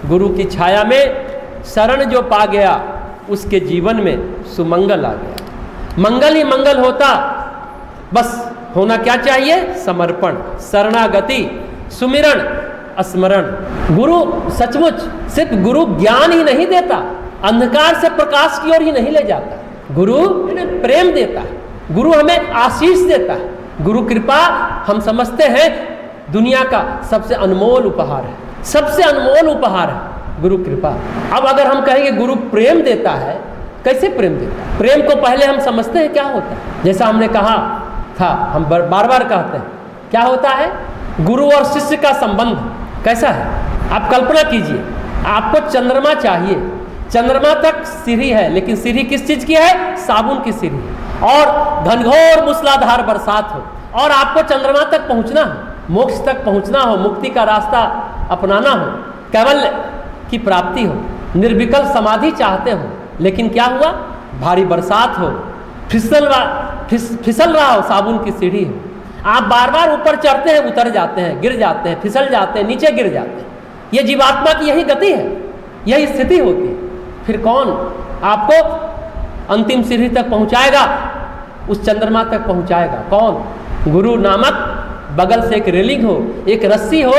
गुरु की छाया में शरण जो पा गया उसके जीवन में सुमंगल आ गया। मंगल ही मंगल होता, बस होना क्या चाहिए? समर्पण, शरणागति, सुमिरन, स्मरण। गुरु सचमुच सिर्फ गुरु ज्ञान ही नहीं देता, अंधकार से प्रकाश की ओर ही नहीं ले जाता। गुरु प्रेम देता है, गुरु हमें आशीष देता है। गुरु कृपा हम समझते हैं दुनिया का सबसे अनमोल उपहार है, सबसे अनमोल उपहार है गुरु कृपा। अब अगर हम कहेंगे गुरु प्रेम देता है, कैसे प्रेम देता है? प्रेम को पहले हम समझते हैं क्या होता है। जैसा हमने कहा था, हम बार बार कहते हैं, क्या होता है? गुरु और शिष्य का संबंध कैसा है? आप कल्पना कीजिए, आपको चंद्रमा चाहिए, चंद्रमा तक सीढ़ी है, लेकिन सीढ़ी किस चीज की है? साबुन की सीढ़ी, और घनघोर मूसलाधार बरसात हो और आपको चंद्रमा तक पहुंचना हो, मोक्ष तक पहुंचना हो, मुक्ति का रास्ता अपनाना हो, कैवल्य की प्राप्ति हो, निर्विकल्प समाधि चाहते हो, लेकिन क्या हुआ? भारी बरसात हो, फिसल रहा हो, साबुन की सीढ़ी हो, आप बार बार ऊपर चढ़ते हैं, उतर जाते हैं, गिर जाते हैं, फिसल जाते हैं, नीचे गिर जाते हैं। ये जीवात्मा की यही गति है, यही स्थिति होती है। फिर कौन आपको अंतिम सीढ़ी तक पहुंचाएगा, उस चंद्रमा तक पहुंचाएगा? कौन? गुरु नामक बगल से एक रेलिंग हो, एक रस्सी हो,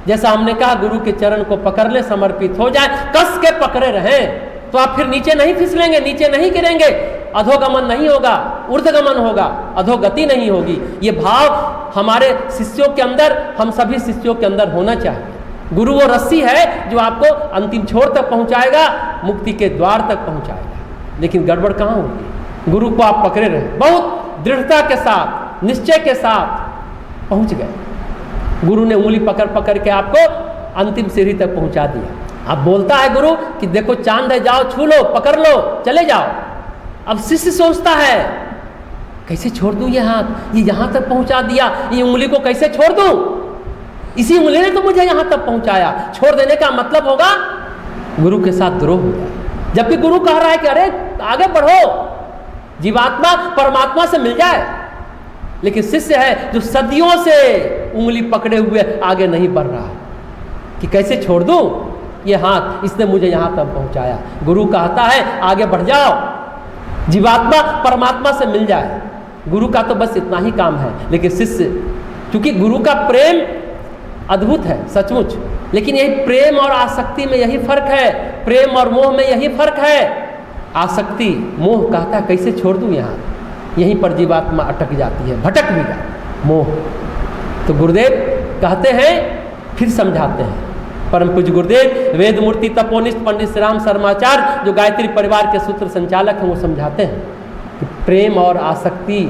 जैसा हमने कहा गुरु के चरण को पकड़ ले, समर्पित हो जाए, कस के पकड़े रहें, तो आप फिर नीचे नहीं फिसलेंगे, नीचे नहीं गिरेंगे, अधोगमन नहीं होगा, ऊर्ध्वगमन होगा, अधोगति नहीं होगी। ये भाव हमारे शिष्यों के अंदर, हम सभी शिष्यों के अंदर होना चाहिए। गुरु वो रस्सी है जो आपको अंतिम छोर तक पहुंचाएगा, मुक्ति के द्वार तक पहुंचाएगा। लेकिन गड़बड़ कहाँ होगी? गुरु को आप पकड़े रहे, बहुत दृढ़ता के साथ, निश्चय के साथ पहुंच गए, गुरु ने उंगली पकड़ पकड़ के आपको अंतिम सीढ़ी तक पहुंचा दिया। अब बोलता है गुरु कि देखो चांद है, जाओ छू लो, पकड़ लो, चले जाओ। अब शिष्य सोचता है कैसे छोड़ दूं ये हाथ, ये यहां तक पहुंचा दिया, ये उंगली को कैसे छोड़ दूं? इसी उंगली ने तो मुझे यहां तक पहुंचाया। छोड़ देने का मतलब होगा गुरु के साथ द्रोह हो जाए। जबकि गुरु कह रहा है कि अरे आगे बढ़ो, जीवात्मा परमात्मा से मिल जाए। लेकिन शिष्य है जो सदियों से उंगली पकड़े हुए आगे नहीं बढ़ रहा है कि कैसे छोड़ दूं ये हाथ, इसने मुझे यहां तक पहुंचाया। गुरु कहता है आगे बढ़ जाओ, जीवात्मा परमात्मा से मिल जाए। गुरु का तो बस इतना ही काम है। लेकिन शिष्य, क्योंकि गुरु का प्रेम अद्भुत है सचमुच, लेकिन यही प्रेम और आसक्ति में यही फर्क है, प्रेम और मोह में यही फर्क है। आसक्ति, मोह कहता है कैसे छोड़ दूं यहाँ, यहीं पर जीवात्मा अटक जाती है, भटक भी जाती मोह। तो गुरुदेव कहते हैं, फिर समझाते हैं, परम पूज्य गुरुदेव वेद मूर्ति तपोनिष्ठ पंडित श्री राम शर्माचार्य जो गायत्री परिवार के सूत्र संचालक हैं, वो समझाते हैं कि प्रेम और आसक्ति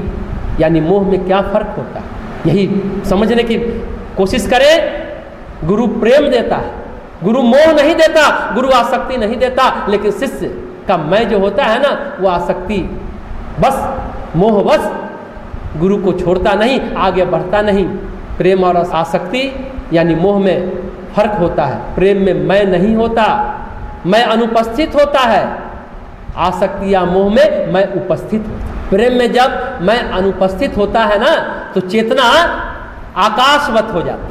यानी मोह में क्या फर्क होता है। यही समझने की कोशिश करें। गुरु प्रेम देता है, गुरु मोह नहीं देता, गुरु आसक्ति नहीं देता। लेकिन शिष्य का मैं जो होता है ना, वो आसक्ति बस, मोह बस, गुरु को छोड़ता नहीं, आगे बढ़ता नहीं। प्रेम और आसक्ति यानी मोह में फर्क होता है। प्रेम में मैं नहीं होता, मैं अनुपस्थित होता है। आसक्ति या मोह में मैं उपस्थित होता। प्रेम में जब मैं अनुपस्थित होता है ना, तो चेतना आकाशवत हो जाती,